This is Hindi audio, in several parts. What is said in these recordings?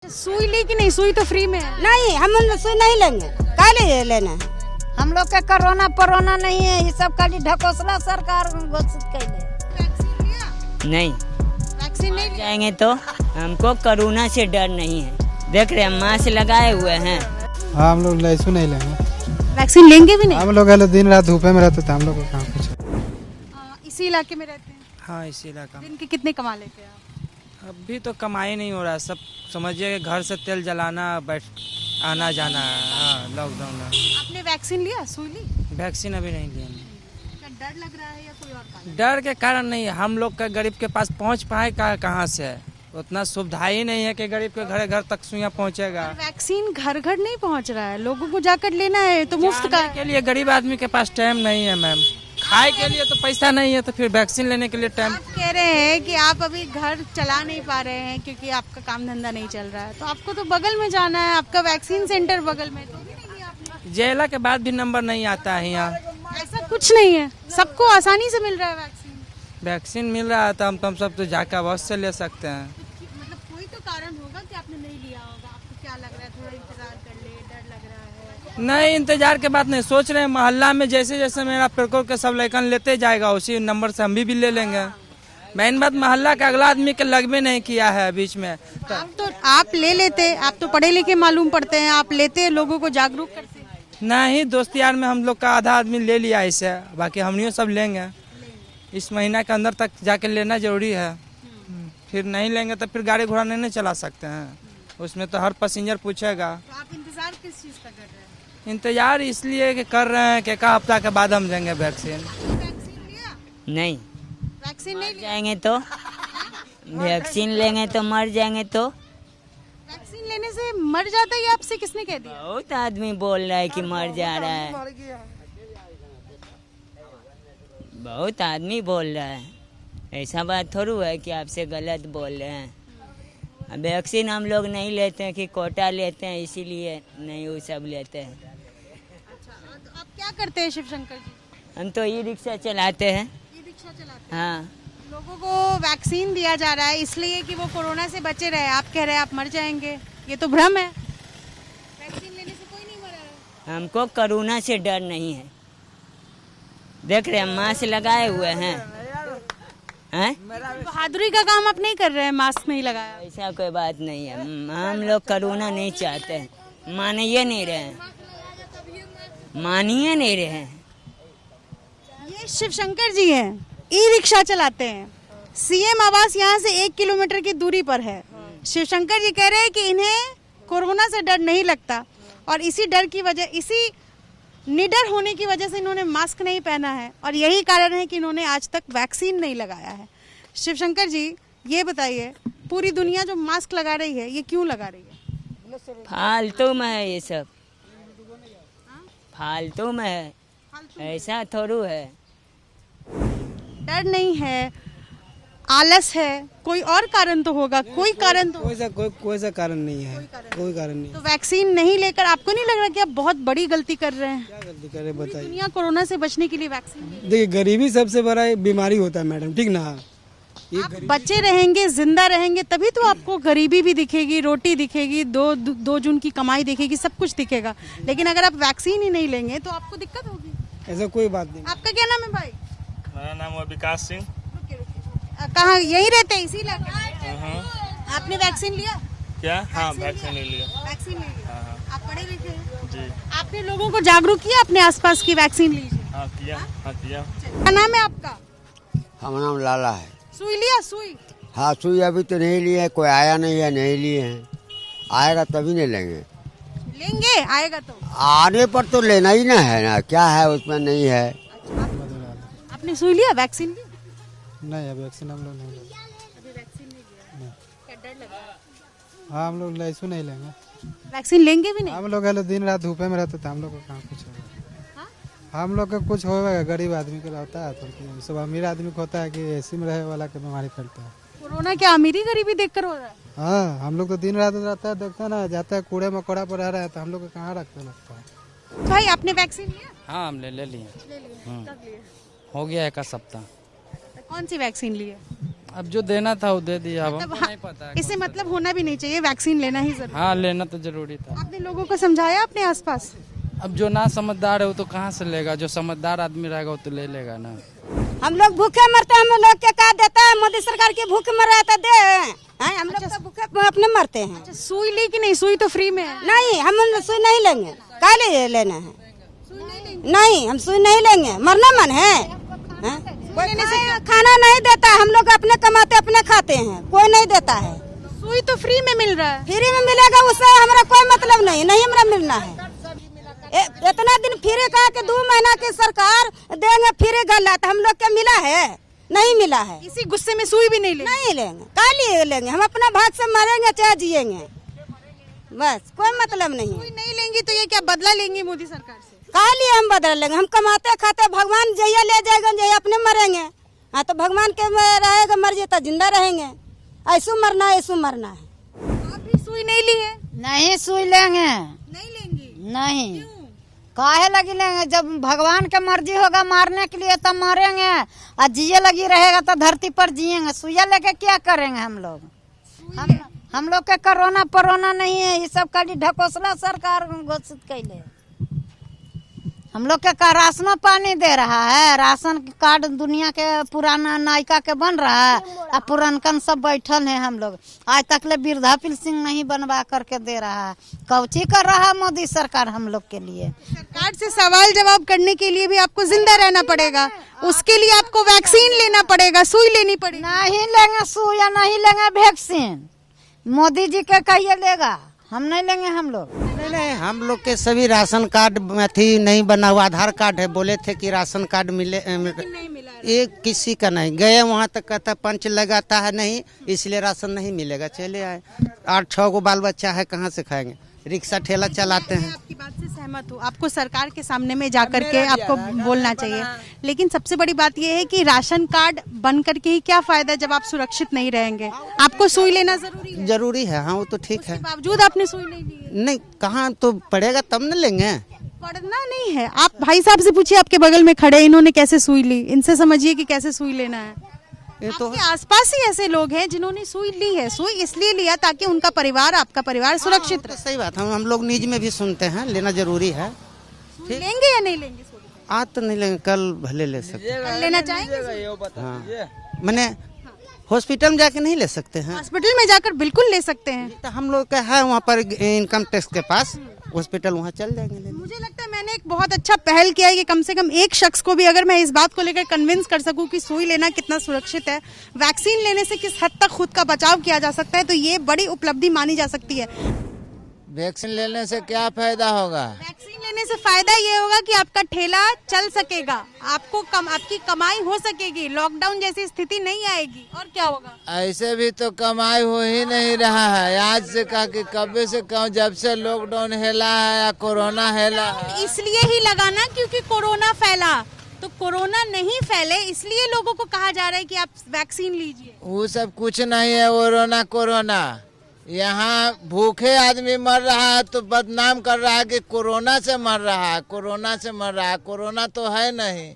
सुई ली कि नहीं? सुई तो फ्री में है। नहीं, हम सुई नहीं लेंगे। काले लेना है। हम लोग के कोरोना नहीं है, ये सब खाली ढकोसला सरकार घोषित कैले। नहीं, वैक्सीन नहीं लिया? जाएंगे तो हमको कोरोना से डर नहीं है। देख रहे हैं मास्क लगाए हुए हैं। हाँ, हम लोग लहसुन नहीं लेंगे। वैक्सीन लेंगे भी नहीं? हम लोग दिन रात धूपे में रहते थे, हम लोग को कहाँ कुछ। इसी इलाके में रहते हैं? हाँ, इसी इलाका में। दिन के कितने कमा लेते हैं आप? अभी तो कमाई नहीं हो रहा है, सब समझिए घर से तेल जलाना बैठ आना जाना है। हाँ, लॉकडाउन में। आपने वैक्सीन लिया? सुई ली? वैक्सीन अभी नहीं लिया। क्या डर लग रहा है या कोई और कारण? डर के कारण नहीं, हम लोग का गरीब के पास पहुंच पाए कहाँ से है? उतना सुविधा ही नहीं है कि गरीब के घर तक सुइयां पहुंचेगा। वैक्सीन घर घर नहीं पहुंच रहा है, लोगों को जाकर लेना है तो मुफ्त का जाने के लिए गरीब आदमी के पास टाइम नहीं है मैम। खाए के लिए तो पैसा नहीं है, तो फिर वैक्सीन लेने के लिए टाइम। आप कह रहे हैं कि आप अभी घर चला नहीं पा रहे हैं क्योंकि आपका काम धंधा नहीं चल रहा है, तो आपको तो बगल में जाना है, आपका वैक्सीन सेंटर बगल में, तो भी नहीं लिया आपने? जेला के बाद भी नंबर नहीं आता है यहाँ। ऐसा कुछ नहीं है, सबको आसानी से मिल रहा है वैक्सीन। वैक्सीन मिल रहा है तो हम सब तो जाकर अवश्य से ले सकते हैं। मतलब कोई तो कारण होगा कि आपने नहीं लिया होगा। आपको क्या लग रहा है, थोड़ा इंतजार कर ले, डर लग रहा है? नहीं, इंतजार के बात नहीं, सोच रहे हैं मोहल्ला में जैसे जैसे मेरा प्रकोप के सब लड़कन लेते जाएगा, उसी नंबर से हम भी ले लेंगे। मेन बात मोहल्ला का अगला आदमी के लगभग नहीं किया है बीच में। आप ले लेते, आप तो पढ़े लिखे मालूम पड़ते हैं, आप लेते लोगों को जागरूक करते। नहीं, दोस्त यार में हम लोग का आधा आदमी ले लिया इसे, बाकी हम सब लेंगे। इस महीना के अंदर तक जाके लेना जरूरी है। फिर नहीं लेंगे तो फिर गाड़ी घोड़ा नहीं चला सकते हैं, उसमें तो हर पैसेंजर पूछेगा। तो आप इंतजार किस चीज का कर रहे हैं? इंतजार इसलिए कि कर रहे हैं कि एक हफ्ता के बाद हम लेंगे वैक्सीन। वैक्सीन लिया? नहीं, वैक्सीन नहीं लिया? जाएंगे तो वैक्सीन लेंगे तो मर जाएंगे तो। वैक्सीन लेने से मर जाता है, ये आपसे किसने कह दिया? बहुत आदमी बोल रहा है कि मर जा रहा है, बहुत आदमी बोल रहा है। ऐसा बात थोड़ी है कि आपसे गलत बोल रहे हैं। वैक्सीन हम लोग नहीं लेते हैं कि कोटा लेते हैं, इसीलिए नहीं वो सब लेते हैं। अच्छा, तो आप क्या करते हैं शिवशंकर जी? हम तो ई रिक्शा चलाते हैं। ई रिक्शा चलाते हैं। हाँ, लोगों को वैक्सीन दिया जा रहा है इसलिए कि वो कोरोना से बचे रहे, आप कह रहे हैं आप मर जाएंगे, ये तो भ्रम है। वैक्सीन लेने से कोई नहीं मरा है। हमको कोरोना से डर नहीं है। देख रहे हैं मास्क लगाए हुए हैं। बहादुरी का काम आप नहीं कर रहे हैं, मास्क नहीं लगाया? ऐसा कोई बात नहीं है, हम लोग कोरोना नहीं चाहते हैं। मानिए नहीं रहे, मानिए नहीं रहे। ये शिवशंकर जी हैं, ई रिक्शा चलाते हैं। सीएम आवास यहाँ से 1 किलोमीटर की दूरी पर है। शिवशंकर जी कह रहे हैं कि इन्हें कोरोना से डर नहीं लगता और इसी डर की वजह, इसी निडर होने की वजह से इन्होंने मास्क नहीं पहना है और यही कारण है कि इन्होंने आज तक वैक्सीन नहीं लगाया है। शिवशंकर जी, ये बताइए, पूरी दुनिया जो मास्क लगा रही है, ये क्यों लगा रही है? फालतू में है ये सब, फालतू में है, ऐसा थोड़ू है। डर नहीं है, आलस है, कोई और कारण तो होगा, कोई कारण तो। कोई सा कारण नहीं है, कोई कारण नहीं। तो वैक्सीन नहीं लेकर आपको नहीं लग रहा कि आप बहुत बड़ी गलती कर रहे हैं? क्या गलती करे बताइए। दुनिया कोरोना से बचने के लिए वैक्सीन ले रही देखिए, गरीबी सबसे बड़ा बीमारी होता है मैडम, ठीक ना? है। आप बचे रहेंगे, जिंदा रहेंगे, तभी तो आपको गरीबी भी दिखेगी, रोटी दिखेगी, दो जून की कमाई दिखेगी, सब कुछ दिखेगा। लेकिन अगर आप वैक्सीन ही नहीं लेंगे तो आपको दिक्कत होगी। ऐसा कोई बात नहीं। आपका क्या नाम है भाई? मेरा नाम है विकास सिंह। कहाँ, यही रहते हैं इसी इलाके में? आपने वैक्सीन लिया? क्या? हाँ, वैक्सीन ले लिया। वैक्सीन ले लिया। आप पढ़े लिखे हैं? जी। आपने लोगों को जागरूक किया अपने आसपास की वैक्सीन लीजिए? हाँ किया, हाँ किया। क्या नाम है आपका? हमारा नाम लाला है। सुई लिया? सुई? हाँ, सुई अभी तो नहीं लिए है, कोई आया नहीं है, नहीं लिए हैं। आएगा तभी नहीं लेंगे। लेंगे, आएगा तो। आने पर तो लेना ही ना है ना, क्या है उसमें नहीं है। आपने सुई लिया, वैक्सीन लिया? नहीं, वैक्सीन हम लोग नहीं लेंगे। अभी वैक्सीन नहीं लिया? क्या डर लग रहा है? हाँ, हम लोग लहसुन नहीं लेंगे। वैक्सीन लेंगे भी नहीं? हम लोग दिन रात धूपे में रहते थे, हम लोग को कहाँ कुछ होगा। हम लोग का कुछ होगा, गरीब आदमी को रहता है तो सब अमीर आदमी को होता है कि एसी में रहे वाला की बीमारी फैलता है। कोरोना क्या अमीरी गरीबी देखकर हो रहा है? हाँ, हम लोग तो दिन रात रहता है, देखता ना, जाता है कूड़े मकोड़ा पर रह रहा है तो हम लोग को कहाँ रखता लगता है। भाई, आपने वैक्सीन लिया? हाँ, हम ले लिए। ले लिया। कब लिया? हो गया 1 सप्ताह। कौन सी वैक्सीन ली है? अब जो देना था वो दे दिया, अब हमको हाँ, नहीं पता है। इससे मतलब होना भी नहीं चाहिए, वैक्सीन लेना ही जरूरी। हाँ, लेना तो जरूरी था। आपने लोगों को समझाया अपने आसपास? अब जो ना समझदार है वो तो कहाँ से लेगा, जो समझदार आदमी रहेगा वो तो ले लेगा ना। हम लोग भूखे मरते हैं, हम लोग क्या कहा देता है मोदी सरकार की, भूखे मर रहा था दे हैं, हम लोग तो भूखे अपने मरते हैं। अच्छा, सुई ली कि नहीं? सुई तो फ्री में है। नहीं, हम सुई नहीं लेंगे, काले लेना है? नहीं, हम सुई नहीं लेंगे, मरना मन है, खाना नहीं देता, हम लोग अपने कमाते अपने खाते हैं, कोई नहीं देता है। सुई तो फ्री में मिल रहा है। फ्री में मिलेगा, उससे हमारा कोई मतलब नहीं, नहीं हमारा मिलना है। इतना दिन फ्री कहा कि 2 महीना की सरकार देंगे फ्री गलत, हम लोग क्या मिला है? नहीं मिला है। इसी गुस्से में सुई भी नहीं लेंगे? नहीं लेंगे, काली लेंगे, हम अपना भाग से मरेंगे चाहे जिएंगे, बस कोई मतलब नहीं। सुई नहीं लेंगी तो ये क्या बदला लेंगी मोदी सरकार से? काली हम बदल लेंगे, हम कमाते खाते, भगवान जइया ले जाएगा, जइया अपने मरेंगे। हाँ तो भगवान के रहेगा, मर्जी तो जिंदा रहेंगे, ऐसू मरना है, ऐसू मरना है। आप भी सुई नहीं ली है? नहीं सुई लेंगे, नहीं लेंगी? नहीं। काहे लगी लेंगे? जब भगवान के मर्जी होगा मारने के लिए तब मारेंगे, और जिए लगी रहेगा तो धरती पर जिएंगे। सुइया लेके क्या करेंगे हम लोग? हम लोग के कोरोना परोना नहीं है, ये सब खाली ढकोसला सरकार घोषित कैले। हम लोग के राशन पानी दे रहा है, राशन कार्ड दुनिया के पुराना नायिका के बन रहा है, और पुरनकन सब बैठल है। हम लोग आज तक ले वृद्धा पेंशन नहीं बनवा करके दे रहा है। कौची कर रहा है मोदी सरकार हम लोग के लिए? सरकार से सवाल जवाब करने के लिए भी आपको जिंदा रहना पड़ेगा, उसके लिए आपको वैक्सीन लेना पड़ेगा, सुई लेनी पड़ेगी। नहीं लेंगे सुई या नहीं लेंगे वैक्सीन, मोदी जी के कहिए लेगा, हम नहीं लेंगे। हम लोग नहीं, हम लोग के सभी राशन कार्ड थी नहीं बना हुआ, आधार कार्ड है, बोले थे कि राशन कार्ड मिले, एक किसी का नहीं। गए वहाँ तक कहता पंच लगाता है नहीं, इसलिए राशन नहीं मिलेगा। चले आए, 8-6 गो बाल बच्चा है, कहाँ से खाएंगे? रिक्शा ठेला चलाते हैं। आपकी बात से सहमत हूँ, आपको सरकार के सामने में जाकर के आपको बोलना चाहिए, लेकिन सबसे बड़ी बात यह है कि राशन कार्ड बन करके ही क्या फायदा जब आप सुरक्षित नहीं रहेंगे? आपको सुई लेना जरूरी है। जरूरी है, हाँ वो तो ठीक है। बावजूद आपने सुई नहीं ली है? नहीं, कहाँ तो पड़ेगा तब न लेंगे। पढ़ना नहीं है, आप भाई साहब से पूछिए, आपके बगल में खड़े, इन्होंने कैसे सुई ली, इनसे समझिए कि कैसे सुई लेना है। ये तो आपके आसपास ही ऐसे लोग हैं जिन्होंने सुई ली है। सुई इसलिए लिया ताकि उनका परिवार, आपका परिवार सुरक्षित रहे। सही बात, हम लोग न्यूज में भी सुनते हैं, लेना जरूरी है। लेंगे या नहीं लेंगे? आज तो नहीं लेंगे, कल भले ले सकते हैं। कल लेना चाहेंगे? हाँ, मैंने हॉस्पिटल में जाके नहीं ले सकते हैं? हॉस्पिटल में जाकर बिल्कुल ले सकते हैं। तो हम लोग का है वहाँ पर इनकम टैक्स के पास हॉस्पिटल, वहाँ चल जाएंगे। मुझे लगता है मैंने एक बहुत अच्छा पहल किया है कि कम से कम एक शख्स को भी अगर मैं इस बात को लेकर कन्विंस कर सकूं कि सुई लेना कितना सुरक्षित है, वैक्सीन लेने से किस हद तक खुद का बचाव किया जा सकता है, तो ये बड़ी उपलब्धि मानी जा सकती है। वैक्सीन लेने से क्या फायदा होगा? वैक्सीन लेने से फायदा ये होगा कि आपका ठेला चल सकेगा, आपकी कमाई हो सकेगी, लॉकडाउन जैसी स्थिति नहीं आएगी। और क्या होगा? ऐसे भी तो कमाई हो ही नहीं रहा है। आज से कहा कि कभी से कहूँ, जब से लॉकडाउन हेला है या कोरोना हेला है, इसलिए ही लगाना क्योंकि कोरोना फैला, तो कोरोना नहीं फैले इसलिए लोगों को कहा जा रहा है कि आप वैक्सीन लीजिए। वो सब कुछ नहीं है। कोरोना यहाँ भूखे आदमी मर रहा है तो बदनाम कर रहा है कि कोरोना से मर रहा है, कोरोना से मर रहा है। कोरोना तो है नहीं।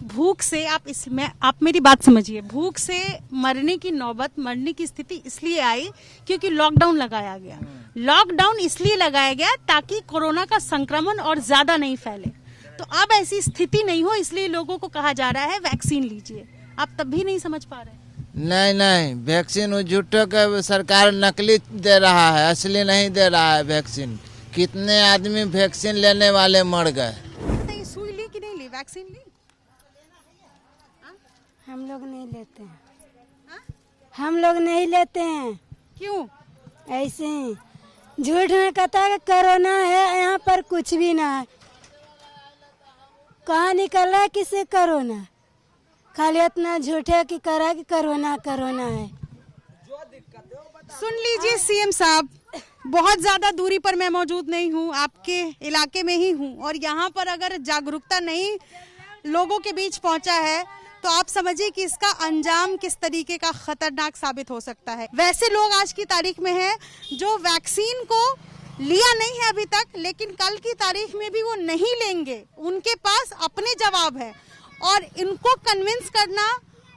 भूख से आप मेरी बात समझिए, भूख से मरने की नौबत, मरने की स्थिति इसलिए आई क्योंकि लॉकडाउन लगाया गया। लॉकडाउन इसलिए लगाया गया ताकि कोरोना का संक्रमण और ज्यादा नहीं फैले। तो अब ऐसी स्थिति नहीं हो, इसलिए लोगों को कहा जा रहा है वैक्सीन लीजिए। आप तब भी नहीं समझ पा रहे? नहीं, वैक्सीन झूठों के सरकार नकली दे रहा है, असली नहीं दे रहा है वैक्सीन। कितने आदमी वैक्सीन लेने वाले मर गए। बताइए, सुई ली कि नहीं ली, वैक्सीन ली? हम लोग नहीं लेते हैं। हम लोग नहीं लेते हैं। क्यों? ऐसे ही झूठ में कहता है कोरोना है, यहाँ पर कुछ भी ना है। कहाँ निकल रहा है किसे कोरोना? खाली इतना झूठे की करा कि कोरोना है। सुन लीजिए सीएम साहब, बहुत ज्यादा दूरी पर मैं मौजूद नहीं हूँ, आपके इलाके में ही हूँ, और यहाँ पर अगर जागरूकता नहीं लोगों के बीच पहुँचा है तो आप समझिए कि इसका अंजाम किस तरीके का खतरनाक साबित हो सकता है। वैसे लोग आज की तारीख में हैं जो वैक्सीन को लिया नहीं है अभी तक, लेकिन कल की तारीख में भी वो नहीं लेंगे। उनके पास अपने जवाब है और इनको कन्विंस करना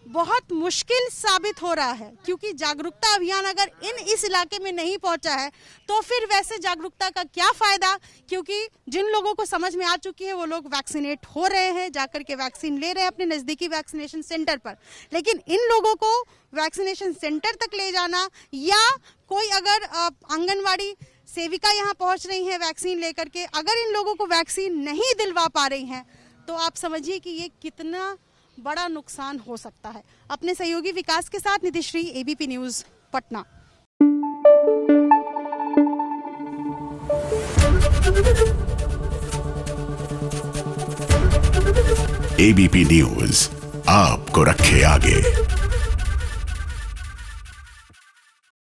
बहुत मुश्किल साबित हो रहा है, क्योंकि जागरूकता अभियान अगर इस इलाके में नहीं पहुंचा है तो फिर वैसे जागरूकता का क्या फायदा, क्योंकि जिन लोगों को समझ में आ चुकी है वो लोग वैक्सीनेट हो रहे हैं, जाकर के वैक्सीन ले रहे हैं अपने नज़दीकी वैक्सीनेशन सेंटर पर। लेकिन इन लोगों को वैक्सीनेशन सेंटर तक ले जाना, या कोई अगर आंगनवाड़ी सेविका यहाँ पहुँच रही है वैक्सीन लेकर के, अगर इन लोगों को वैक्सीन नहीं दिलवा पा रही हैं तो आप समझिए कि ये कितना बड़ा नुकसान हो सकता है। अपने सहयोगी विकास के साथ Nitishree, ABP news, Patna. ABP news आपको रखे आगे।